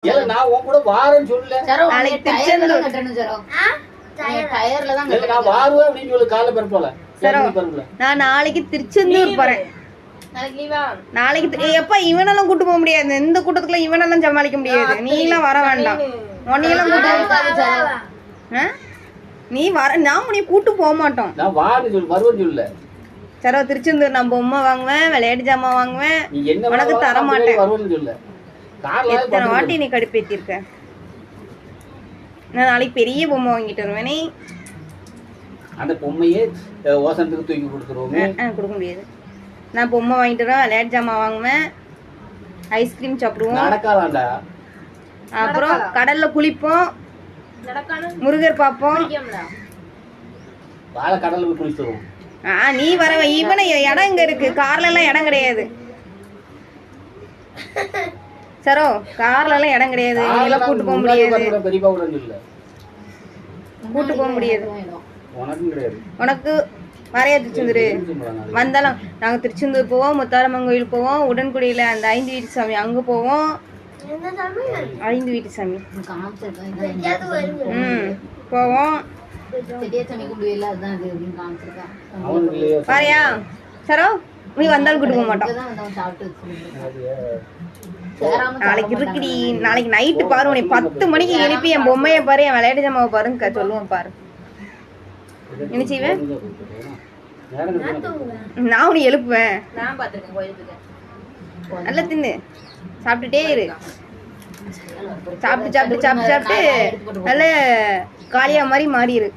நான் உன் கூட வாரேன்னு சொல்லல. நாளைக்கு திருச்செந்தூர் கட்டணும் சரோ. டயர்ல தான் இல்ல நான் வாருவேன் அப்படின்னு சொல்லு. காலைல பரப்பல சரோ. நான் நாளைக்கு திருச்செந்தூர் போறேன். நாளைக்கு லீவா? நாளைக்கு எப்ப இவனெல்லாம் கூட்டு போக முடியாது. இந்த கூட்டத்துக்குள்ள இவனெல்லாம் சமாளிக்க முடியாது. நீலாம் வர வேண்டாம். உன்னையெல்லாம் கூட்டு நீ வர நான் உன்னை கூட்டு போக மாட்டோம். நான் வான்னு சொல்லு, வருவேன்னு சொல்லல. சரோ திருச்செந்தூர் நான் பொம்மை வாங்குவேன், விளையாட்டு ஜாமான் வாங்குவேன். உனக்கு தர மாட்டேன். வருவேன்னு சொல்லல. எத்தனை வாட்டி நீ கடுப்பேத்திருக்க. நான் நாளைக்கு பெரிய பொம்மை வாங்கிட்டு வருவேனே. அந்த பொம்மையே ஓசனத்துக்கு தூக்கி கொடுத்துருவோமே. கொடுக்க முடியாது. நான் பொம்மை வாங்கிட்டு வருவேன், விளையாட்டு ஜாமான் வாங்குவேன், ஐஸ்கிரீம் சாப்பிடுவோம், நடக்காதாண்டா. அப்புறம் கடல்ல குளிப்போம், முருகர் பார்ப்போம். வாழை கடலுக்கு குளிச்சுருவோம். நீ வர இவனை இடம் இங்க இருக்கு. கார்ல எல்லாம் இடம் கிடையாது சரோ. கார்ல எல்லாம் இடம் கிடையாது. எல்லாம் கூட்டு போக முடியாது. பெரியப்பா கூட இல்ல கூட்டு போக முடியாது. உனக்கும் கிடையாது. உனக்கு வரையா திருச்செந்தூர் வந்தாலும் நாங்க திருச்செந்தூர் போவோம், முத்தாரம்மன் கோயில் போவோம், உடன்குடியில அந்த 5 வீட்டு சாமி அங்க போவோம். 5 வீட்டு சாமி போவோம். பாரியா சரோ, நீ வந்தாலும் கூட்டு போக மாட்டோம். நாளைக்கு இருக்குடி. நாளைக்கு நைட்டு பாரு, உன்னை 10 மணிக்கு எழுப்பி என் பொம்மையை பாரு, என் விளையாட்டு ஜாமாவை பாருங்க சொல்லுவேன் பாரு. என்ன செய்வேன்? நான் உன்னை எழுப்புவேன். நல்லா தின்னு சாப்பிட்டுட்டே இரு. சாப்பிட்டு சாப்பிட்டு சாப்பிட்டு சாப்பிட்டு நல்ல காளியா மாதிரி மாறிடு.